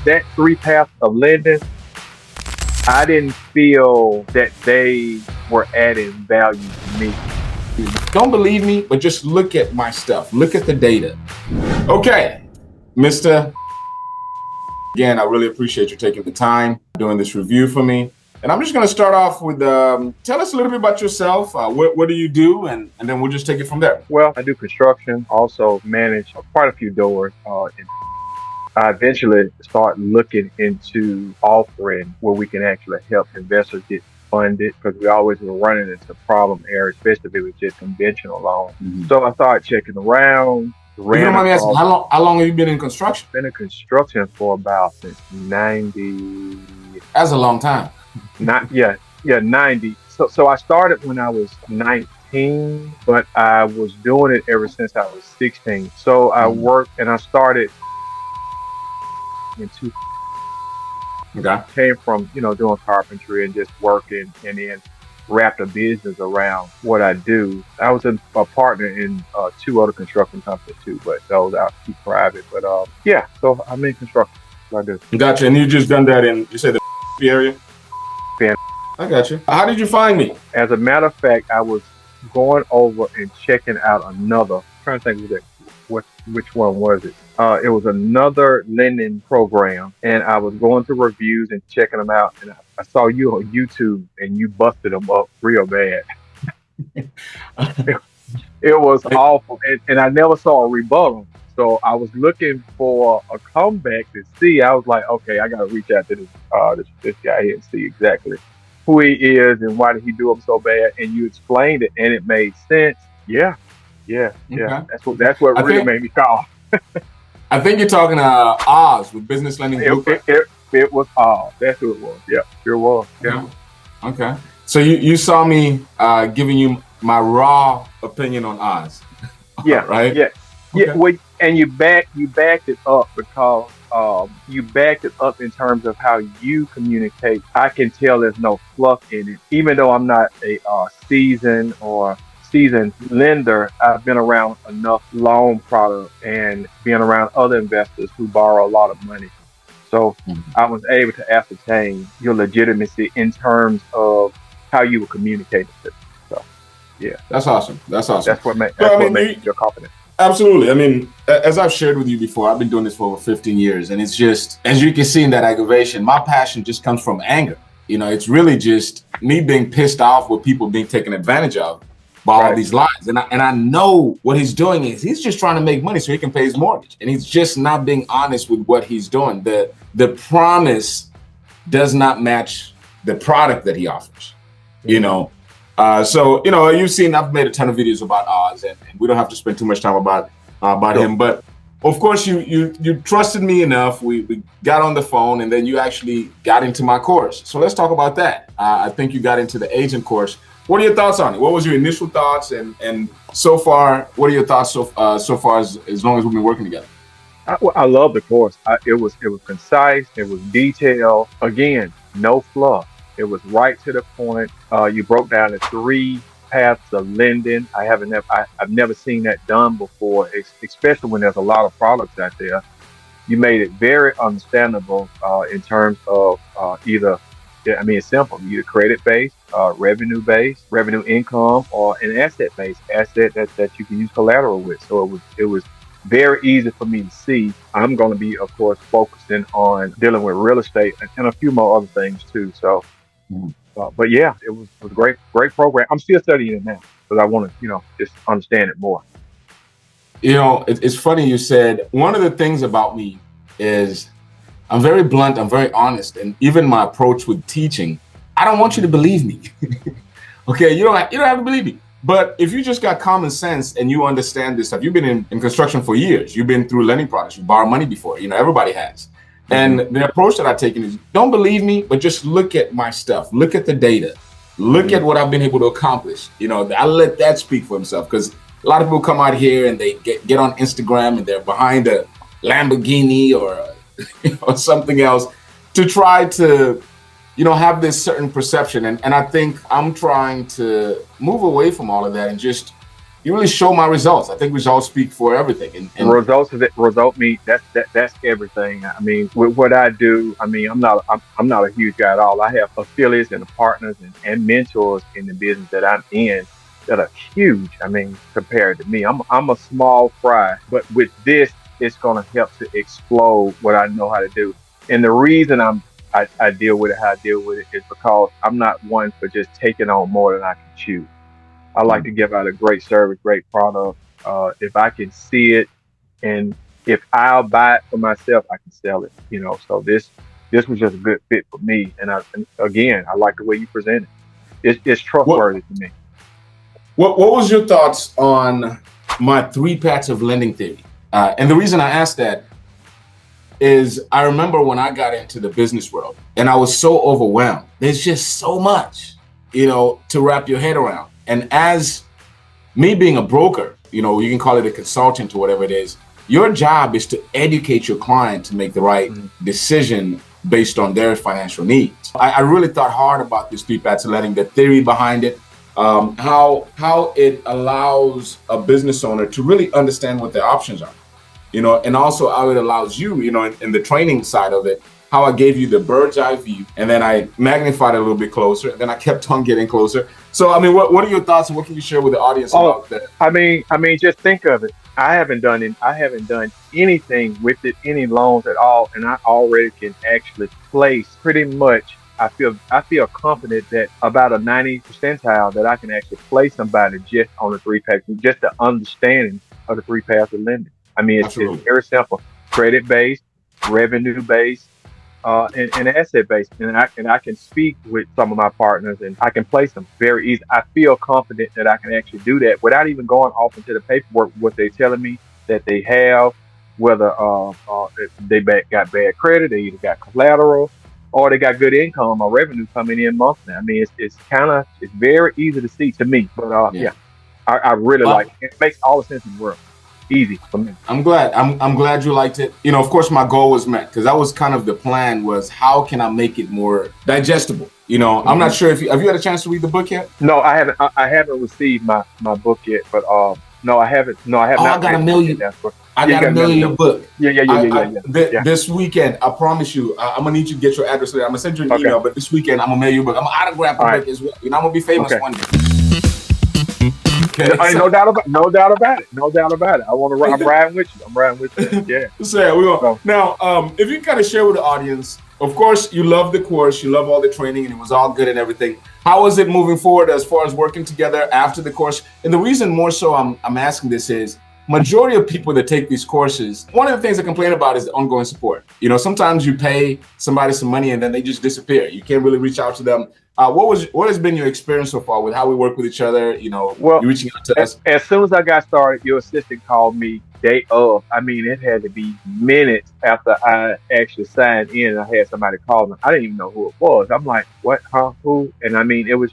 that three paths of lending, I didn't feel that they were adding value to me. Don't believe me, but just look at my stuff. Look at the data. Okay, Mr. Again, I really appreciate you taking the time doing this review for me. And I'm just going to start off with, tell us a little bit about yourself. What do you do? And then we'll just take it from there. Well, I do construction, also manage quite a few doors. I eventually start looking into offering where we can actually help investors get funded, because we always were running into problem areas, especially if it was just conventional loans. So I started checking around. If you don't mind me asking, how long have you been in construction? Been in construction for about since 90. That's a long time. 90. So I started when I was 19, but I was doing it ever since I was 16. So I worked and I started in two. Okay. Came from, doing carpentry and just working, and then wrapped a business around what I do. I was a partner in two other construction companies too, but those I keep private. But yeah, so I'm in construction. So I do. Gotcha. And you just done that in, you said the area? Yeah. I got you. How did you find me? As a matter of fact, I was going over and checking out another. I'm trying to think of which one was it? It was another lending program, and I was going through reviews and checking them out, and I saw you on YouTube, and you busted them up real bad. It was awful, and I never saw a rebuttal. So I was looking for a comeback to see. I was like, okay, I got to reach out to this guy here and see exactly who he is and why did he do them so bad. And you explained it, and it made sense. Yeah. Okay. That's what really made me call. I think you're talking Oz with Business Lending Blueprint. It was Oz. That's who it was. Yeah, sure was. Yeah. Okay. So you saw me giving you my raw opinion on Oz. Yeah. Right. Yeah. Okay. Yeah. Well, and you backed it up because you backed it up in terms of how you communicate. I can tell there's no fluff in it, even though I'm not a seasoned lender. I've been around enough loan products and being around other investors who borrow a lot of money. So I was able to ascertain your legitimacy in terms of how you were communicating to me. So yeah. That's awesome. That's what makes you confident. Absolutely. I mean, as I've shared with you before, I've been doing this for over 15 years. And it's just, as you can see in that aggravation, my passion just comes from anger. It's really just me being pissed off with people being taken advantage of by all these lies. And I know what he's doing is he's just trying to make money so he can pay his mortgage. And he's just not being honest with what he's doing. The promise does not match the product that he offers, So, you've seen, I've made a ton of videos about Oz, and we don't have to spend too much time about him. But of course, you trusted me enough. We got on the phone, and then you actually got into my course. So let's talk about that. I think you got into the agent course. What are your thoughts on it? What was your initial thoughts? And so far, what are your thoughts so far as long as we've been working together? I love the course. It was concise. It was detailed. Again, no fluff. It was right to the point. You broke down the three paths of lending. I've never seen that done before, especially when there's a lot of products out there. You made it very understandable in terms of it's simple. Either credit-based, revenue-based, revenue income, or an asset-based asset that you can use collateral with. So it was very easy for me to see. I'm going to be, of course, focusing on dealing with real estate and a few more other things too. So, but yeah, it was a great program. I'm still studying it now because I want to, just understand it more. It's funny you said, one of the things about me is I'm very blunt, I'm very honest, and even my approach with teaching, I don't want you to believe me. Okay, you don't have to believe me. But if you just got common sense and you understand this stuff, you've been in construction for years, you've been through lending products, you borrowed money before, everybody has. And the approach that I've taken is, don't believe me, but just look at my stuff, look at the data, look at what I've been able to accomplish. I let that speak for himself, because a lot of people come out here and they get on Instagram and they're behind a Lamborghini or something else to try to, have this certain perception. And I think I'm trying to move away from all of that and just, you really show my results. I think results speak for everything. And Result me that's everything. I mean, with what I do, I mean, I'm not a huge guy at all. I have affiliates and partners and mentors in the business that I'm in that are huge. I mean, compared to me, I'm a small fry, but with this, it's going to help to explode what I know how to do. And the reason I deal with it how I deal with it is because I'm not one for just taking on more than I can chew. I like to give out a great service, great product. If I can see it, and if I'll buy it for myself, I can sell it. You know, so this was just a good fit for me. And again, I like the way you present it. It's what trustworthy to me. what was your thoughts on my three paths of lending theory? And the reason I asked that is I remember when I got into the business world and I was so overwhelmed. There's just so much, to wrap your head around. And as me being a broker, you can call it a consultant or whatever it is, your job is to educate your client to make the right decision based on their financial needs. I really thought hard about this three paths of lending, the theory behind it, how it allows a business owner to really understand what their options are. And also how it allows you, in the training side of it, how I gave you the bird's eye view, and then I magnified it a little bit closer, and then I kept on getting closer. So, I mean, what are your thoughts, and what can you share with the audience about that? Just think of it. I haven't done anything with it, any loans at all, and I already can actually place pretty much. I feel confident that about a 90 percentile that I can actually place somebody just on the three paths, just the understanding of the three paths of lending. I mean, it's very simple: credit based, revenue based, and asset based. And I can speak with some of my partners, and I can place them very easy. I feel confident that I can actually do that without even going off into the paperwork. What they're telling me that they have, whether if got bad credit, they either got collateral, or they got good income or revenue coming in monthly. I mean, it's very easy to see to me. But yeah, I really like it. It makes all the sense in the world. Easy for me. I'm glad. I'm glad you liked it. Of course, my goal was met because that was kind of the plan. Was how can I make it more digestible? I'm not sure if have you had a chance to read the book yet? No, I haven't. I haven't received my book yet, but no, I haven't. No, I have not. I got a million. I got a million book. Yeah. This weekend, I promise you, I'm gonna need you to get your address later. I'm gonna send you an email, but this weekend I'm gonna mail you a book. I'm gonna autograph the book as well. I'm gonna be famous one day. Okay, no doubt about it. No doubt about it. I'm riding with you. I'm riding with you. Yeah. So we're gonna now. If you kind of share with the audience, of course, you love the course, you love all the training, and it was all good and everything. How is it moving forward as far as working together after the course? And the reason more so I'm asking this is majority of people that take these courses, one of the things I complain about is the ongoing support. Sometimes you pay somebody some money and then they just disappear. You can't really reach out to them. What has been your experience so far with how we work with each other? Well, you reaching out to us. As soon as I got started, your assistant called me day of. I mean, it had to be minutes after I actually signed in. And I had somebody call me. I didn't even know who it was. I'm like, what? Huh? Who? And I mean, it was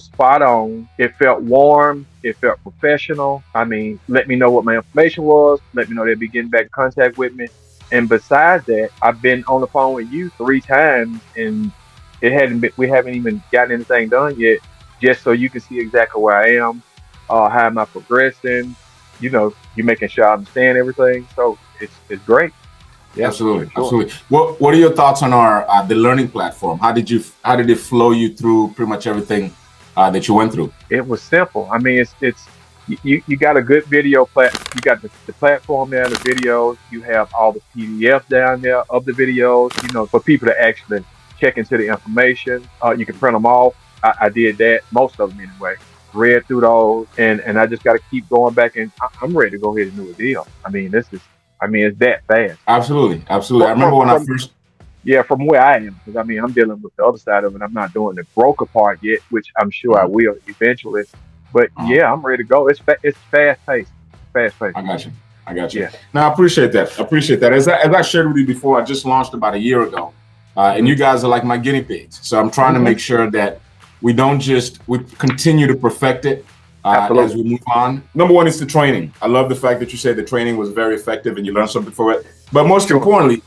spot on. It felt warm. It felt professional. I mean, let me know what my information was. Let me know they'd be getting back in contact with me. And besides that, I've been on the phone with you 3 times, and we haven't even gotten anything done yet. Just so you can see exactly where I am, how am I progressing. You're making sure I understand everything. So it's great. Yeah, absolutely, sure. Absolutely. What are your thoughts on our the learning platform? How did it flow you through pretty much everything that you went through? It was simple. I mean, you got a good video you got the platform there, the videos. You have all the PDFs down there of the videos. For people to actually check into the information. You can print them off. I did that, most of them anyway. Read through those, and I just got to keep going back, and I'm ready to go ahead and do a deal. I mean, it's that fast. Absolutely. I remember when I first. Yeah, from where I am, because I mean, I'm dealing with the other side of it. I'm not doing the broker part yet, which I'm sure I will eventually. But yeah, I'm ready to go. It's fast paced. Fast paced. I got you. Yeah. No, I appreciate that. As I shared with you before, I just launched about a year ago, and you guys are like my guinea pigs. So I'm trying to make sure that we continue to perfect it. As we move on. Number one is the training. I love the fact that you said the training was very effective and you learned something from it. But most importantly,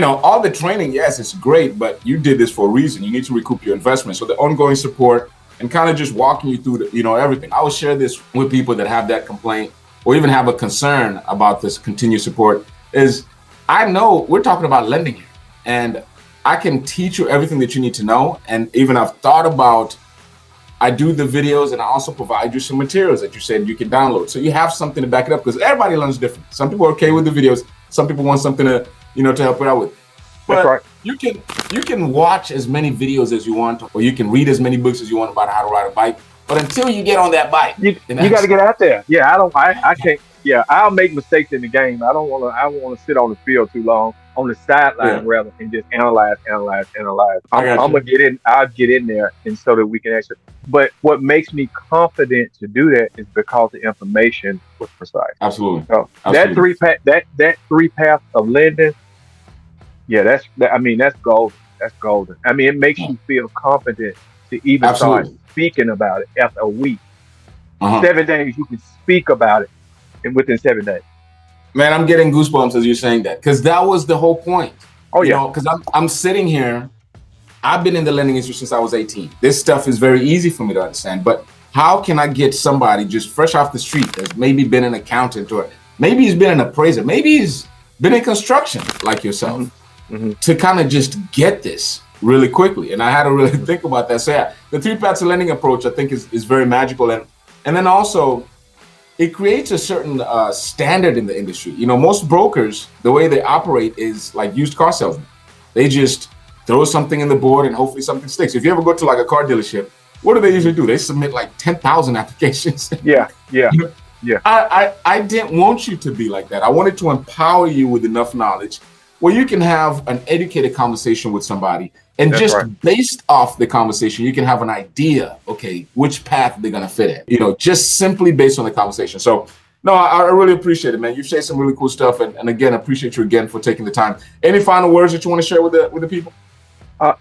all the training, yes, it's great, but you did this for a reason. You need to recoup your investment. So the ongoing support, and kind of just walking you through everything. I will share this with people that have that complaint or even have a concern about this continued support. Is I know we're talking about lending here, and I can teach you everything that you need to know. And even I've thought about, I do the videos and I also provide you some materials that you said you can download. So you have something to back it up, because everybody learns different. Some people are okay with the videos. Some people want something to, to help it out with. But That's right. you can watch as many videos as you want, or you can read as many books as you want about how to ride a bike. But until you get on that bike, You got to get out there. Yeah, I can't. Yeah, I'll make mistakes in the game. I don't want to sit on the field too long, on the sideline Yeah, rather, and just analyze. I got I'm you. gonna get in. I'll get in there, and so that we can actually. But what makes me confident to do that is because the information was precise. Absolutely. So that Absolutely. that three paths of lending, yeah, I mean, that's golden. That's golden. I mean, it makes Yeah, you feel confident to even start absolutely. speaking about it after a week. Uh-huh. 7 days, you can speak about it, and within 7 days. Man, I'm getting goosebumps as you're saying that, because that was the whole point. Oh yeah, Because I'm sitting here. I've been in the lending industry since I was 18. This stuff is very easy for me to understand, but how can I get somebody just fresh off the street that's maybe been an accountant, or maybe he's been an appraiser, maybe he's been in construction like hmm yourself, hmm to kind of just get this really quickly? And I had to really think about that. So yeah, the three paths of lending approach, I think, is very magical. And then also, it creates a certain standard in the industry. Most brokers, the way they operate is like used car salesmen. They just throw something in the board and hopefully something sticks. If you ever go to like a car dealership, what do they usually do? They submit like 10,000 applications. yeah, yeah, You know, yeah. I didn't want you to be like that. I wanted to empower you with enough knowledge where you can have an educated conversation with somebody, and That's just right. based off the conversation, you can have an idea, okay, which path they're gonna fit in, just simply based on the conversation. So no, I really appreciate it, man. You've said some really cool stuff, and again, I appreciate you again for taking the time. Any final words that you want to share with the people?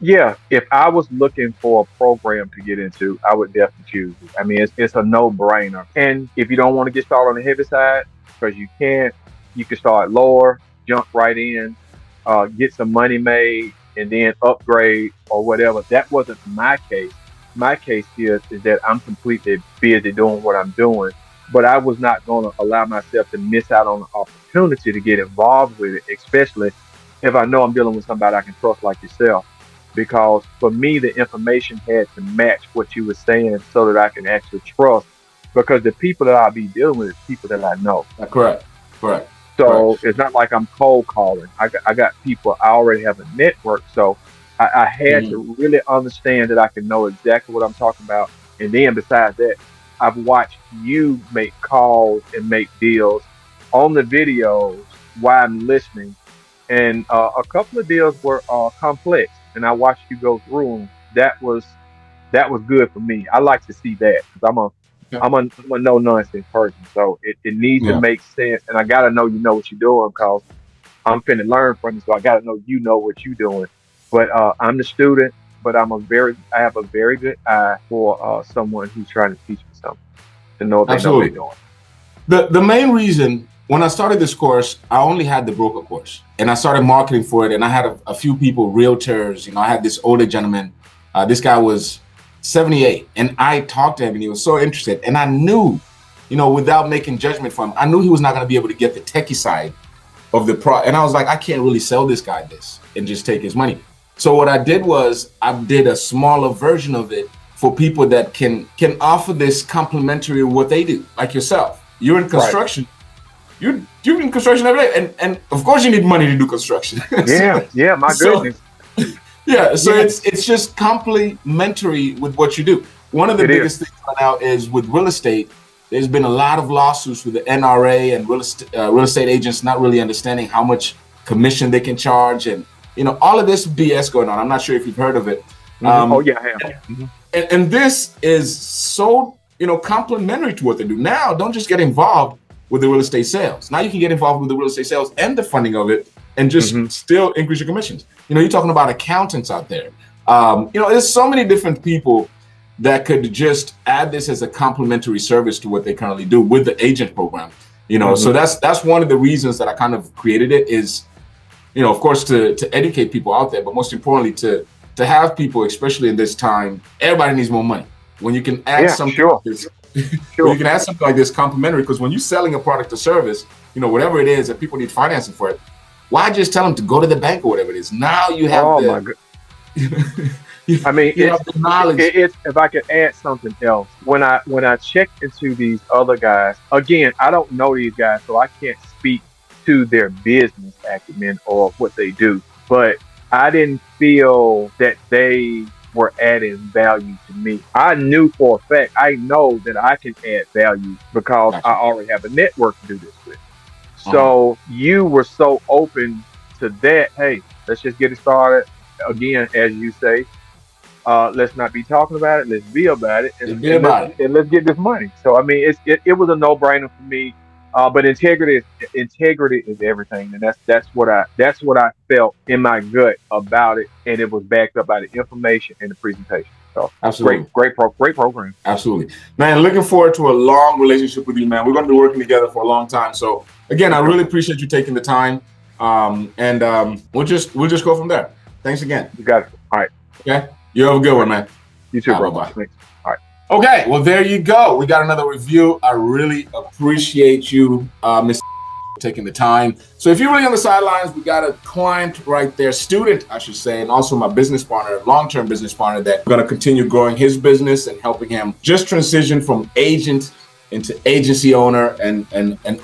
Yeah, if I was looking for a program to get into, I would definitely choose it. I mean, it's a no-brainer. And if you don't want to get started on the heavy side, because you can't, you can start lower, jump right in, get some money made, and then upgrade or whatever. That wasn't my case. My case is that I'm completely busy doing what I'm doing, but I was not going to allow myself to miss out on the opportunity to get involved with it, especially if I know I'm dealing with somebody I can trust like yourself. Because for me, the information had to match what you were saying so that I can actually trust. Because the people that I'll be dealing with is people that I know. Correct, correct, correct. So it's not like I'm cold calling. I got people, I already have a network. So I had Mhm. to really understand that I can know exactly what I'm talking about. And then besides that, I've watched you make calls and make deals on the videos while I'm listening. And a couple of deals were complex, and I watched you go through them. That was good for me. I like to see that because Yeah, I'm a no nonsense person. So it needs to yeah, make sense, and I gotta know you know what you're doing because I'm finna learn from you. So I gotta know you know what you're doing. But I'm the student, but I have a very good eye for someone who's trying to teach me something to know if they know what they're absolutely. doing. The main reason when I started this course, I only had the broker course, and I started marketing for it. And I had a few people, realtors. I had this older gentleman. This guy was 78, and I talked to him, and he was so interested. And I knew, without making judgment for him, I knew he was not going to be able to get the techie side of the pro. And I was like, I can't really sell this guy this and just take his money. So what I did was I did a smaller version of it for people that can offer this complimentary of what they do, like yourself. You're in Right. construction. You're in construction every day, and of course you need money to do construction. Yeah. Yeah. My so goodness. yeah, so Yeah. it's just complementary with what you do. One of the It is. biggest things right now is with real estate. There's been a lot of lawsuits with the NRA and real estate agents not really understanding how much commission they can charge, and all of this BS going on. I'm not sure if you've heard of it. Oh Um, yeah, I have. Hmm. and this is so complementary to what they do. Now, don't just get involved with the real estate sales. Now you can get involved with the real estate sales and the funding of it, and just Hmm. still increase your commissions. You're talking about accountants out there. There's so many different people that could just add this as a complimentary service to what they currently do with the agent program. So Hmm. that's one of the reasons that I kind of created it is, of course, to educate people out there, but most importantly to have people, especially in this time, everybody needs more money. when you can add Yeah, something like sure, this, when you sure. can add something like this complimentary, because when you're selling a product or service, whatever it is that people need financing for it, why just tell them to go to the bank or whatever it is? Now you have Oh the, my God. you, I mean, you have the knowledge. it's if I could add something else. When I check into these other guys, again, I don't know these guys, so I can't speak to their business acumen or what they do. But I didn't feel that they were adding value to me. I knew for a fact, I know that I can add value because I Gotcha. already have a network to do this with. Uh-huh. So you were so open to that. Hey, let's just get it started. Again, as you say, let's not be talking about it. Let's be about it, Just be about it. and let's get this money. So I mean, it was a no brainer for me. But integrity is everything, and that's what I felt in my gut about it, and it was backed up by the information and the presentation. So Absolutely. great program. Absolutely. Man, looking forward to a long relationship with you, man. We're going to be working together for a long time. So again, I Okay, really appreciate you taking the time. And we'll just go from there. Thanks again. you got it. All right, Okay. You have a good all one, right. man. You too, bro. Bye-bye. Thanks. All right. Okay. Well, there you go. We got another review. I really appreciate you, Mr. taking the time. So if you're really on the sidelines, we got a client right there, student, I should say, and also my business partner, long-term business partner, that we're going to continue growing his business and helping him just transition from agent into agency owner and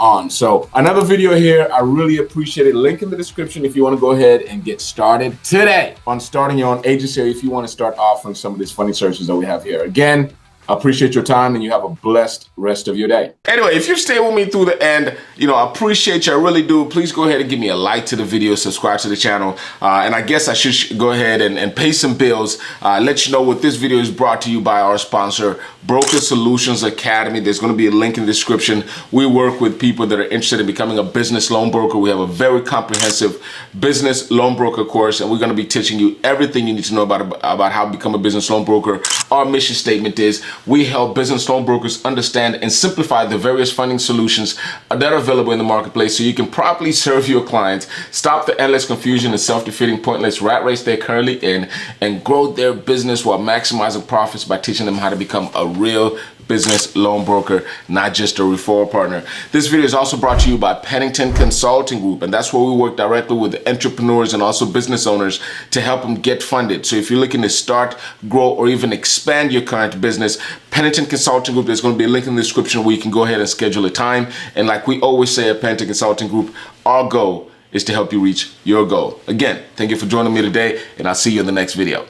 on. So another video here. I really appreciate it. Link in the description if you want to go ahead and get started today on starting your own agency, or if you want to start offering some of these funny services that we have here. Again, I appreciate your time, and you have a blessed rest of your day. Anyway, if you stay with me through the end, I appreciate you. I really do. Please go ahead and give me a like to the video, subscribe to the channel. And I guess I should go ahead and pay some bills. Let you know what this video is brought to you by our sponsor, Broker Solutions Academy. There's going to be a link in the description. We work with people that are interested in becoming a business loan broker. We have a very comprehensive business loan broker course, and we're going to be teaching you everything you need to know about how to become a business loan broker. Our mission statement is we help business loan brokers understand and simplify the various funding solutions that are available in the marketplace so you can properly serve your clients, stop the endless confusion and self-defeating pointless rat race they're currently in, and grow their business while maximizing profits by teaching them how to become a real business loan broker, not just a referral partner. This video is also brought to you by Pennington Consulting Group, and that's where we work directly with entrepreneurs and also business owners to help them get funded. So if you're looking to start, grow, or even expand your current business, Pennington Consulting Group, there's going to be a link in the description where you can go ahead and schedule a time. And like we always say at Pennington Consulting Group, our goal is to help you reach your goal. Again, thank you for joining me today, and I'll see you in the next video.